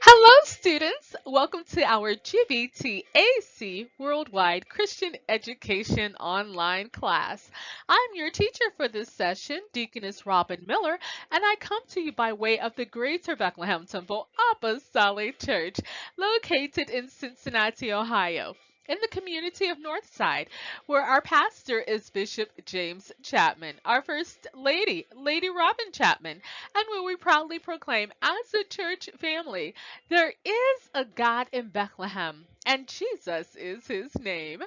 Hello, students! Welcome to our GBTAC Worldwide Christian Education Online class. I'm your teacher for this session, Deaconess Robin Miller, and I come to you by way of the Greater Bethlehem Temple Apostolic Church, located in Cincinnati, Ohio, in the community of Northside, where our pastor is Bishop James Chapman, our First Lady, Lady Robin Chapman, and where we proudly proclaim as a church family there is a God in Bethlehem, and Jesus is his name.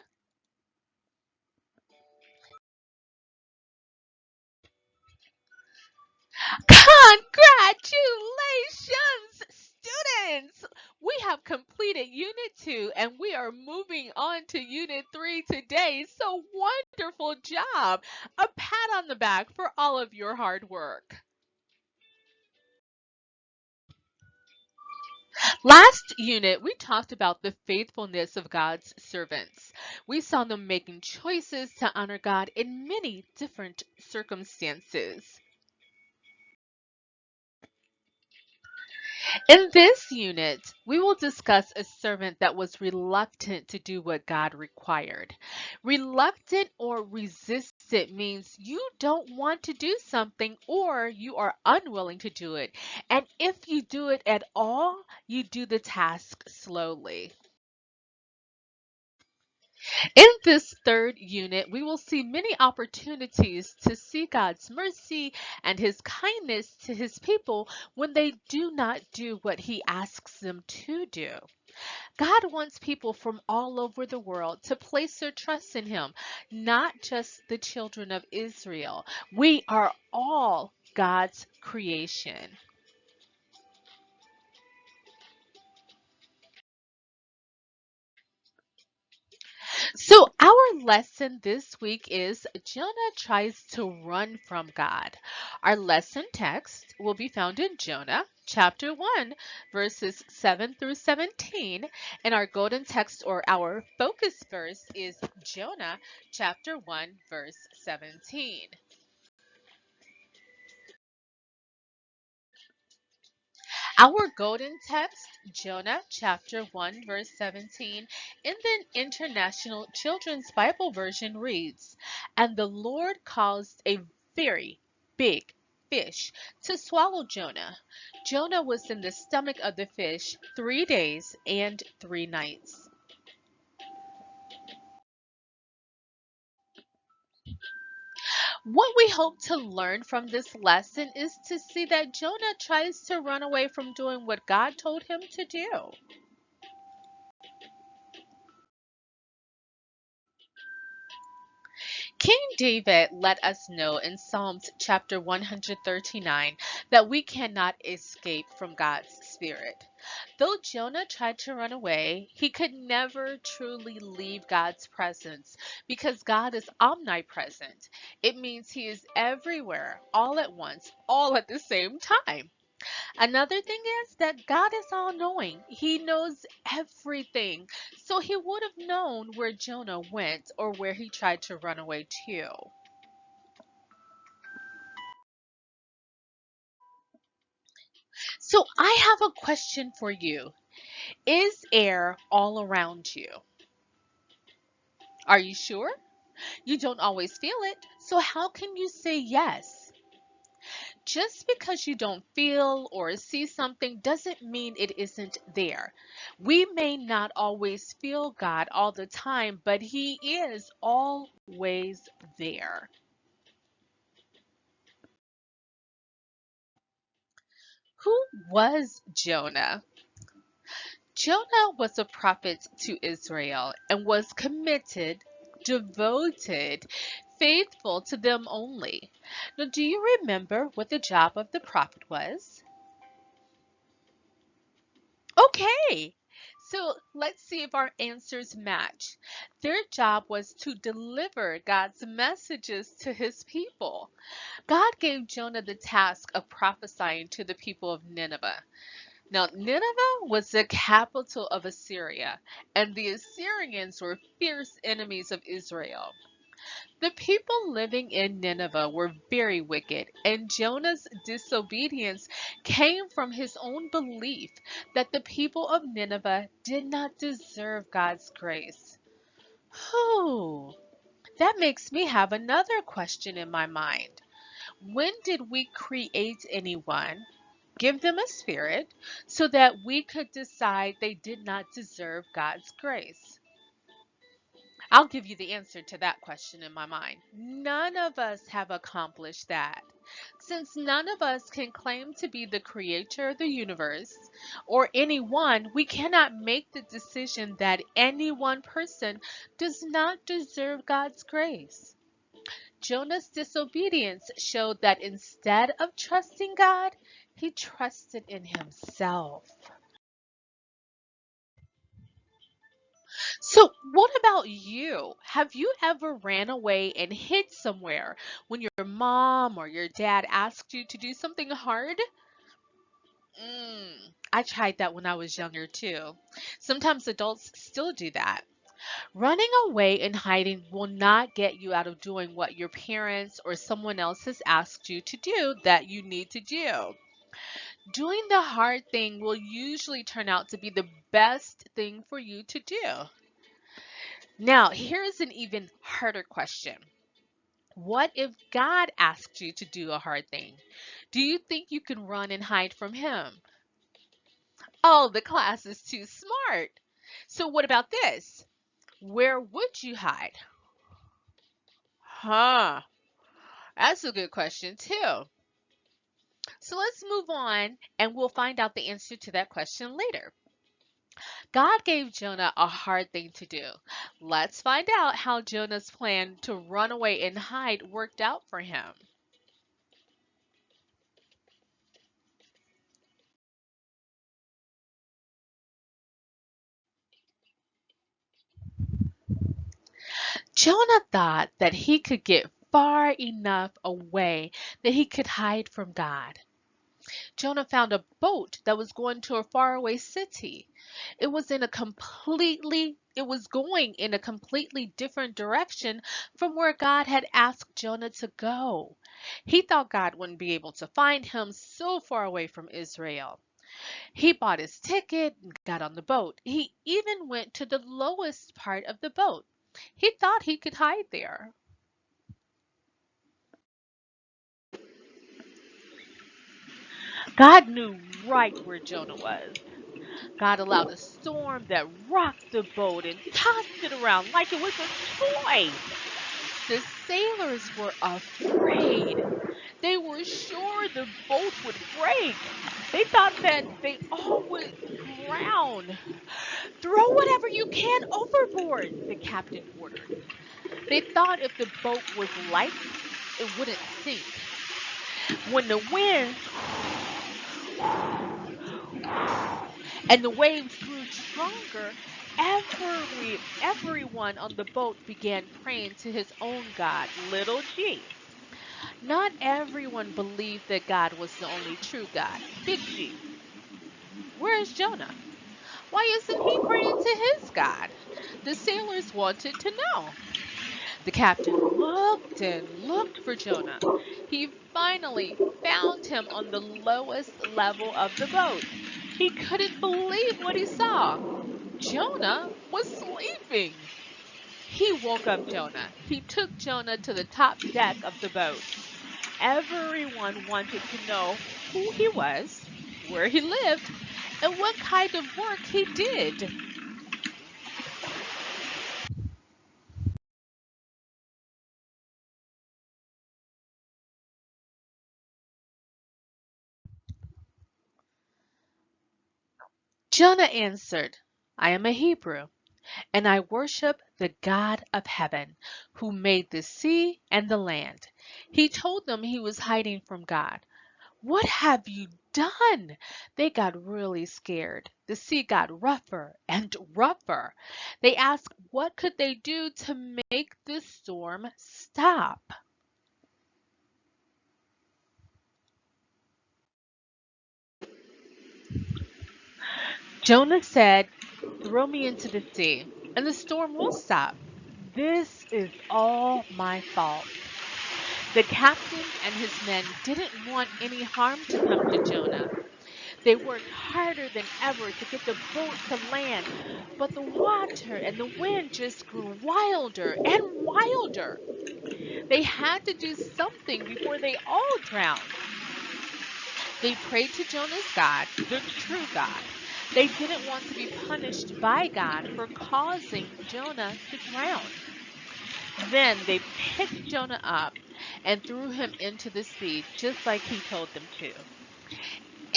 Congratulations, students! We have completed Unit 2 and we are moving on to Unit 3 today. So wonderful job! A pat on the back for all of your hard work. Last unit, we talked about the faithfulness of God's servants. We saw them making choices to honor God in many different circumstances. In this unit, we will discuss a servant that was reluctant to do what God required. Reluctant or resistant means you don't want to do something or you are unwilling to do it. And if you do it at all, you do the task slowly. In this third unit, we will see many opportunities to see God's mercy and his kindness to his people when they do not do what he asks them to do. God wants people from all over the world to place their trust in him, not just the children of Israel. We are all God's creation. So, our lesson this week is Jonah tries to run from God. Our lesson text will be found in Jonah chapter 1, verses 7 through 17. And our golden text or our focus verse is Jonah chapter 1, verse 17. Our golden text, Jonah chapter 1, verse 17, in the International Children's Bible Version reads, "And the Lord caused a very big fish to swallow Jonah. Jonah was in the stomach of the fish 3 days and 3 nights." What we hope to learn from this lesson is to see that Jonah tries to run away from doing what God told him to do. King David let us know in Psalms chapter 139 that we cannot escape from God's Spirit. Though Jonah tried to run away, he could never truly leave God's presence because God is omnipresent. It means he is everywhere, all at once, all at the same time. Another thing is that God is all knowing. He knows everything. So he would have known where Jonah went or where he tried to run away to. So I have a question for you. Is air all around you? Are you sure? You don't always feel it. So how can you say yes? Just because you don't feel or see something doesn't mean it isn't there. We may not always feel God all the time, but He is always there. Who was Jonah? Jonah was a prophet to Israel and was committed, devoted, faithful to them only. Now, do you remember what the job of the prophet was? Okay. So let's see if our answers match. Their job was to deliver God's messages to his people. God gave Jonah the task of prophesying to the people of Nineveh. Now, Nineveh was the capital of Assyria, and the Assyrians were fierce enemies of Israel. The people living in Nineveh were very wicked, and Jonah's disobedience came from his own belief that the people of Nineveh did not deserve God's grace. Whew. That makes me have another question in my mind. When did we create anyone, give them a spirit, so that we could decide they did not deserve God's grace? I'll give you the answer to that question in my mind. None of us have accomplished that. Since none of us can claim to be the creator of the universe or anyone, we cannot make the decision that any one person does not deserve God's grace. Jonah's disobedience showed that instead of trusting God, he trusted in himself. So, what about you? Have you ever ran away and hid somewhere when your mom or your dad asked you to do something hard? I tried that when I was younger too. Sometimes adults still do that. Running away and hiding will not get you out of doing what your parents or someone else has asked you to do that you need to do. Doing the hard thing will usually turn out to be the best thing for you to do. Now, here's an even harder question. What if God asked you to do a hard thing? Do you think you can run and hide from Him? Oh, the class is too smart. So, what about this? Where would you hide? Huh, that's a good question, too. So, let's move on and we'll find out the answer to that question later. God gave Jonah a hard thing to do. Let's find out how Jonah's plan to run away and hide worked out for him. Jonah thought that he could get far enough away that he could hide from God. Jonah found a boat that was going to a faraway city. It was going in a completely different direction from where God had asked Jonah to go. He thought God wouldn't be able to find him so far away from Israel. He bought his ticket and got on the boat. He even went to the lowest part of the boat. He thought he could hide there. God knew right where Jonah was. God allowed a storm that rocked the boat and tossed it around like it was a toy. The sailors were afraid. They were sure the boat would break. They thought that they all would drown. Throw whatever you can overboard, the captain ordered. They thought if the boat was light, it wouldn't sink. When the winds and the waves grew stronger, everyone on the boat began praying to his own God, little g. Not everyone believed that God was the only true God, big G. Where is Jonah? Why isn't he praying to his God? The sailors wanted to know. The captain looked and looked for Jonah. He finally found him on the lowest level of the boat. He couldn't believe what he saw. Jonah was sleeping. He woke up Jonah. He took Jonah to the top deck of the boat. Everyone wanted to know who he was, where he lived, and what kind of work he did. Jonah answered, I am a Hebrew, and I worship the God of heaven, who made the sea and the land. He told them he was hiding from God. What have you done? They got really scared. The sea got rougher and rougher. They asked what could they do to make the storm stop. Jonah said, throw me into the sea, and the storm will stop. This is all my fault. The captain and his men didn't want any harm to come to Jonah. They worked harder than ever to get the boat to land, but the water and the wind just grew wilder and wilder. They had to do something before they all drowned. They prayed to Jonah's God, the true God. They didn't want to be punished by God for causing Jonah to drown. Then they picked Jonah up and threw him into the sea, just like he told them to.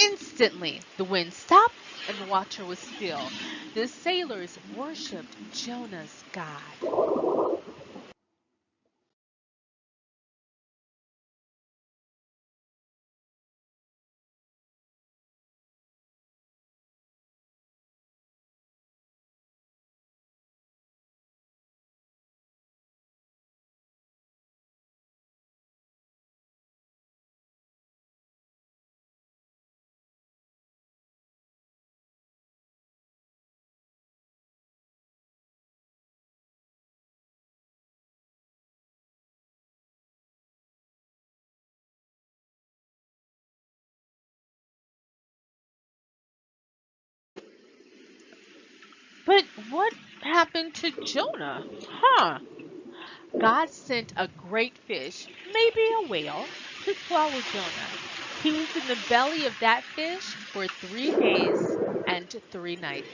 Instantly, the wind stopped and the water was still. The sailors worshiped Jonah's God. But what happened to Jonah? Huh? God sent a great fish, maybe a whale, to swallow Jonah. He was in the belly of that fish for 3 days and 3 nights.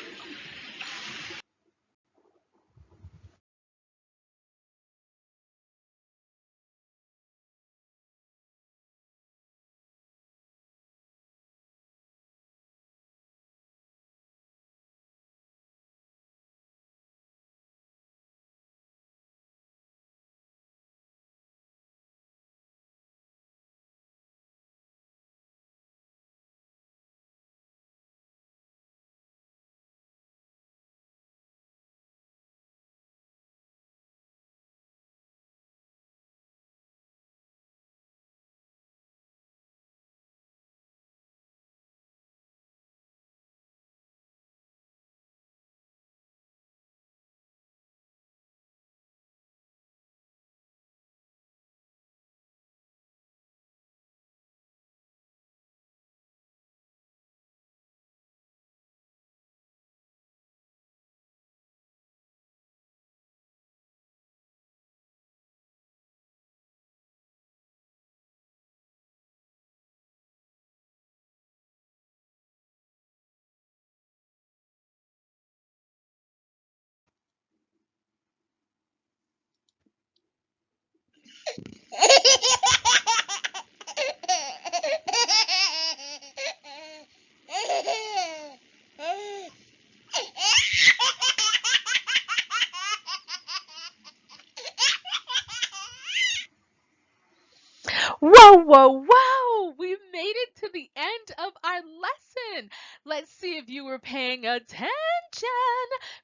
Whoa, whoa, whoa! We made it to the end of our lesson. Let's see if you were paying attention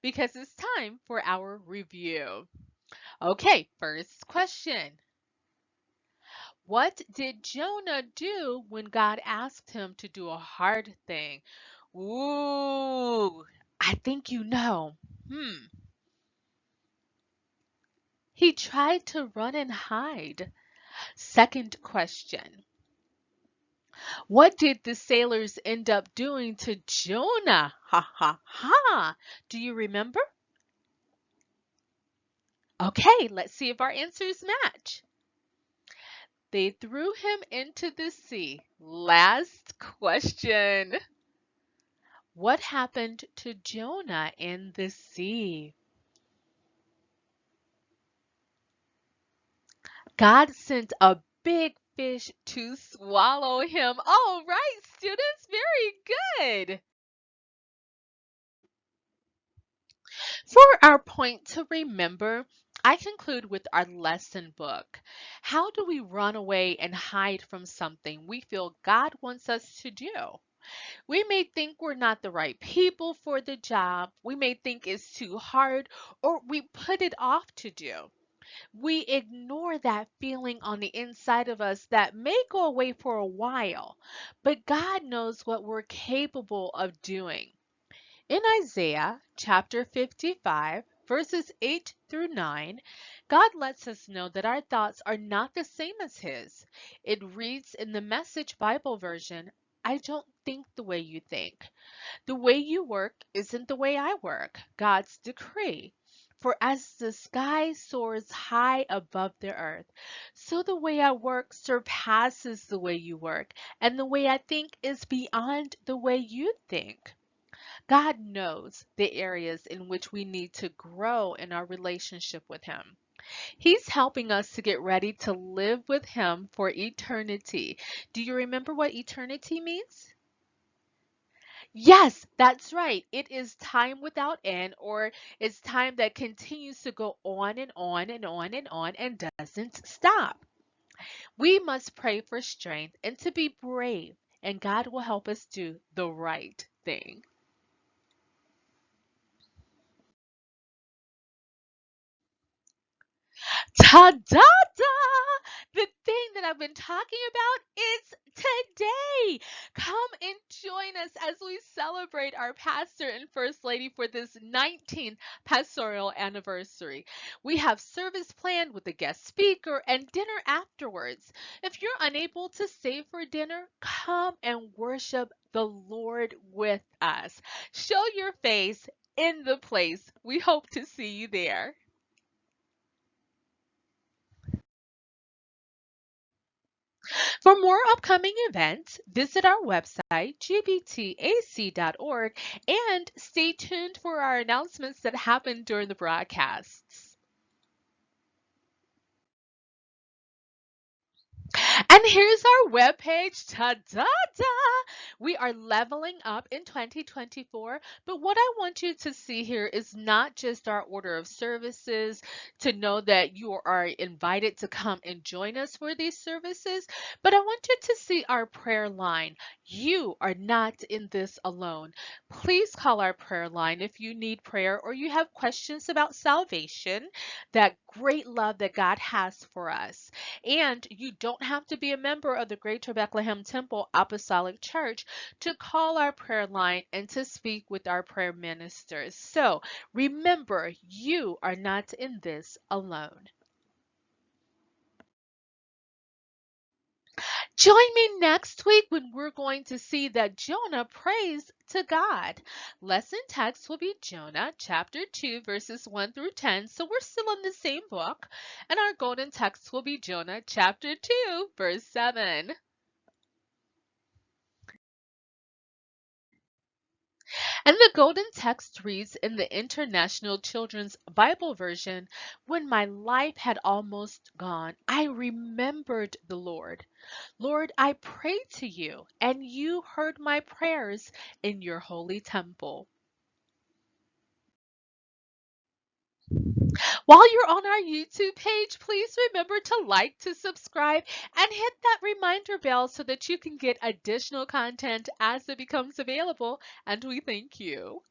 because it's time for our review. Okay, first question. What did Jonah do when God asked him to do a hard thing? Ooh, I think you know. He tried to run and hide. Second question. What did the sailors end up doing to Jonah? Ha ha ha. Do you remember? Okay, let's see if our answers match. They threw him into the sea. Last question. What happened to Jonah in the sea? God sent a big fish to swallow him. All right, students, very good. For our point to remember, I conclude with our lesson book. How do we run away and hide from something we feel God wants us to do? We may think we're not the right people for the job. We may think it's too hard, or we put it off to do. We ignore that feeling on the inside of us that may go away for a while, but God knows what we're capable of doing. In Isaiah chapter 55, verses 8 through 9, God lets us know that our thoughts are not the same as His. It reads in the Message Bible version, I don't think the way you think. The way you work isn't the way I work. God's decree. For as the sky soars high above the earth, so the way I work surpasses the way you work, and the way I think is beyond the way you think. God knows the areas in which we need to grow in our relationship with Him. He's helping us to get ready to live with Him for eternity. Do you remember what eternity means? Yes, that's right. It is time without end, or it's time that continues to go on and on and on and on and doesn't stop. We must pray for strength and to be brave, and God will help us do the right thing. Ta-da-da! The thing that I've been talking about is today. Come and join us as we celebrate our pastor and first lady for this 19th pastoral anniversary. We have service planned with a guest speaker and dinner afterwards. If you're unable to stay for dinner, come and worship the Lord with us. Show your face in the place. We hope to see you there. For more upcoming events, visit our website, gbtac.org, and stay tuned for our announcements that happen during the broadcasts. And here's our webpage. Ta-da-da! We are leveling up in 2024, but what I want you to see here is not just our order of services to know that you are invited to come and join us for these services, but I want you to see our prayer line. You are not in this alone. Please call our prayer line if you need prayer or you have questions about salvation, that great love that God has for us. And you don't have to be a member of the Greater Bethlehem Temple Apostolic Church to call our prayer line and to speak with our prayer ministers. So remember, you are not in this alone. Join me next week when we're going to see that Jonah prays to God. Lesson text will be Jonah chapter 2, verses 1 through 10. So we're still in the same book. And our golden text will be Jonah chapter 2, verse 7. And the golden text reads in the International Children's Bible Version, when my life had almost gone, I remembered the Lord. Lord, I prayed to you, and you heard my prayers in your holy temple. While you're on our YouTube page, please remember to like, to subscribe, and hit that reminder bell so that you can get additional content as it becomes available. And we thank you.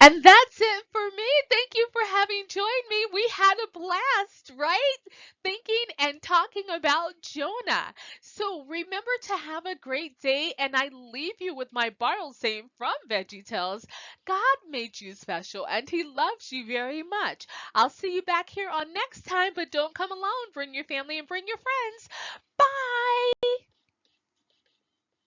And that's it for me. Thank you for having joined me. We had a blast, right? Thinking and talking about Jonah. So remember to have a great day. And I leave you with my Bible saying from VeggieTales, God made you special and He loves you very much. I'll see you back here on next time, but don't come alone. Bring your family and bring your friends. Bye.